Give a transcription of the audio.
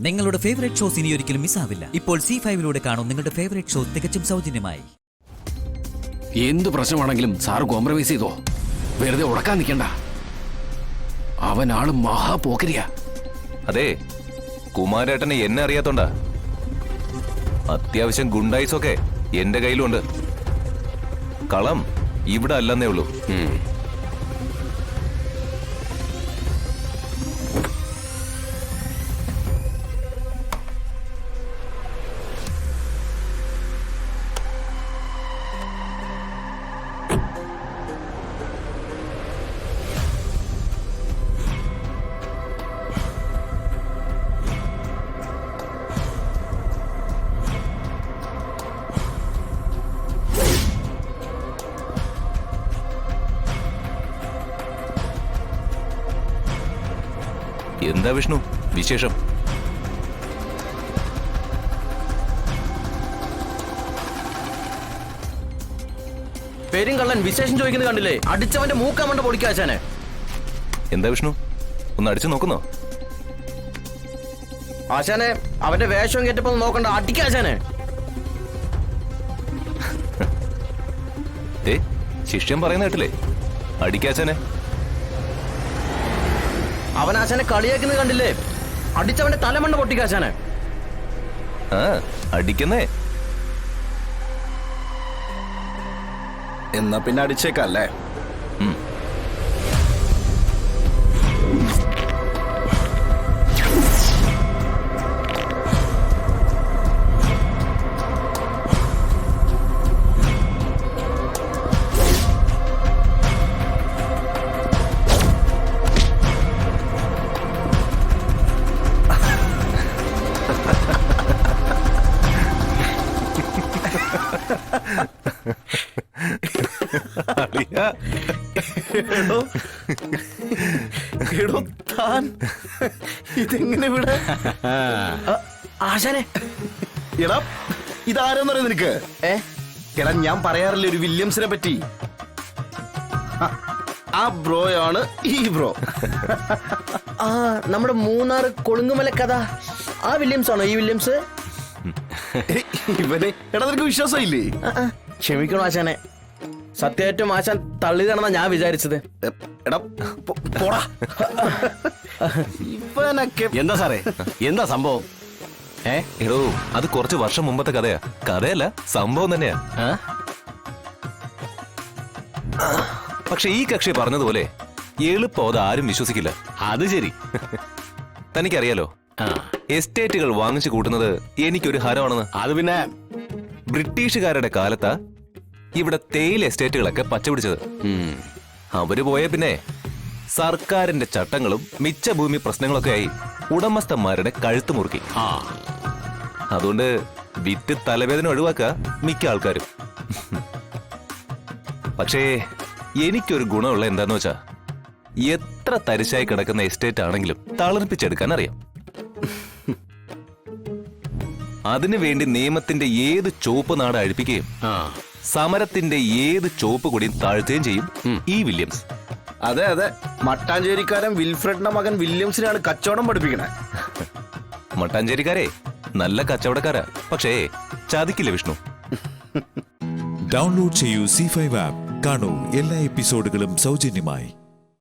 നിങ്ങളുടെ favourite shows ഇനി ഒരിക്കലും മിസ്സാവില്ല. ഇപ്പോൾ C5 കാണും നിങ്ങളുടെ ഫേവറേറ്റ് ഷോ തികച്ചും സൗജന്യമായി. എന്ത് പ്രശ്നമാണെങ്കിലും സാർ കോംപ്രമൈസ് ചെയ്തോ, വെറുതെ ഉടക്കാൻ നിൽക്കണ്ട. അവൻ ആള് മഹാപോക്കരിയാ. അതെ, കുമാരേട്ടനെ എന്നെ അറിയാത്തോണ്ടാ. അത്യാവശ്യം ഗുണ്ടായിസൊക്കെ എന്റെ കയ്യിലുണ്ട്. കളം ഇവിടെ അല്ലെന്നേ ഉള്ളൂ. എന്താ വിഷ്ണു വിശേഷം? പെരുങ്കള്ളൻ വിശേഷം ചോദിക്കുന്നത് കണ്ടില്ലേ? അടിച്ചവന്റെ മൂക്കാമണ്ട പൊടിക്കാശാനെ. എന്താ വിഷ്ണു, ഒന്ന് അടിച്ചു നോക്കുന്നോ? ആശാനെ, അവന്റെ വേഷം കേട്ടപ്പോ നോക്കണ്ട, അടിക്കാശാനെ. ശിഷ്യം പറയുന്ന കേട്ടില്ലേ? അടിക്കാശാനെ. അവൻ ആശാനെ കളിയാക്കുന്നത് കണ്ടില്ലേ? അടിച്ചവന്റെ തലമണ്ട പൊട്ടിക്കാശാനെ. അടിക്കുന്നേ. എന്നാ പിന്നെ അടിച്ചേക്കല്ലേ? ഇതെങ്ങനെ ഇവിടെ? ആശാനെ, എടാ ഇതാരെന്നറിയ നിനക്ക്? എടാ, ഞാൻ പറയാറില്ല ഒരു വില്യംസിനെ പറ്റി. ആ ബ്രോയാണ് ഈ ബ്രോ. നമ്മുടെ മൂന്നാർ കൊളുങ്ങുമല കഥ ആ വില്യംസ് ആണോ ഈ വില്യംസ്? ഇവനെ എടാ നിനക്ക് വിശ്വാസം ഇല്ലേ? ക്ഷമിക്കണം ആശാനെ, സത്യമായിട്ടും ആശാൻ തള്ളിയതാണെന്നാ ഞാൻ വിചാരിച്ചത്. എടാ പോടാ. ഇവനൊക്കെ എന്താ സാറേ, എന്താ സംഭവം? എടോ, അത് കുറച്ച് വർഷം മുമ്പത്തെ കഥയാ. കഥയല്ല, സംഭവം തന്നെയാ. പക്ഷെ ഈ കക്ഷി പറഞ്ഞതുപോലെ എളുപ്പം അത് ആരും വിശ്വസിക്കില്ല. അത് ശരി. തനിക്കറിയാലോ, എസ്റ്റേറ്റുകൾ വാങ്ങിച്ചു കൂട്ടുന്നത് എനിക്കൊരു ഹരമാണെന്ന്. അത് പിന്നെ ബ്രിട്ടീഷുകാരുടെ കാലത്താ ഇവിടെ തേയില എസ്റ്റേറ്റുകളൊക്കെ പച്ചപിടിച്ചത്. അവര് പോയ പിന്നെ സർക്കാരിന്റെ ചട്ടങ്ങളും മിച്ചഭൂമി പ്രശ്നങ്ങളൊക്കെ ആയി ഉടമസ്ഥന്മാരുടെ കഴുത്ത് മുറുക്കി. അതുകൊണ്ട് വിറ്റ് തലവേദന ഒഴിവാക്കുക മിക്ക ആൾക്കാരും. പക്ഷേ എനിക്കൊരു ഗുണമുള്ള എന്താന്ന് വെച്ചാ, എത്ര തരിശായി കിടക്കുന്ന എസ്റ്റേറ്റ് ആണെങ്കിലും തളർപ്പിച്ചെടുക്കാൻ അറിയാം. അതിനു വേണ്ടി നിയമത്തിന്റെ ഏത് ചുവപ്പ് നാട് അഴിപ്പിക്കുകയും സമരത്തിന്റെ ഏത് ചുവപ്പ് കൊടിയും താഴ്ത്തുകയും ചെയ്യും ഈ വില്യംസ്. അതെ അതെ, മട്ടാഞ്ചേരിക്കാരൻ വിൽഫ്രഡിന്റെ മകൻ വില്യംസിനാണ് കച്ചവടം പഠിപ്പിക്കണേ. മട്ടാഞ്ചേരിക്കാരെ നല്ല കച്ചവടക്കാരാ, പക്ഷേ ചതിക്കില്ല വിഷ്ണു. ഡൗൺലോഡ് ചെയ്യൂ C5 ആപ്പ്. കാണൂ എല്ലാ എപ്പിസോഡുകളും സൗജന്യമായി.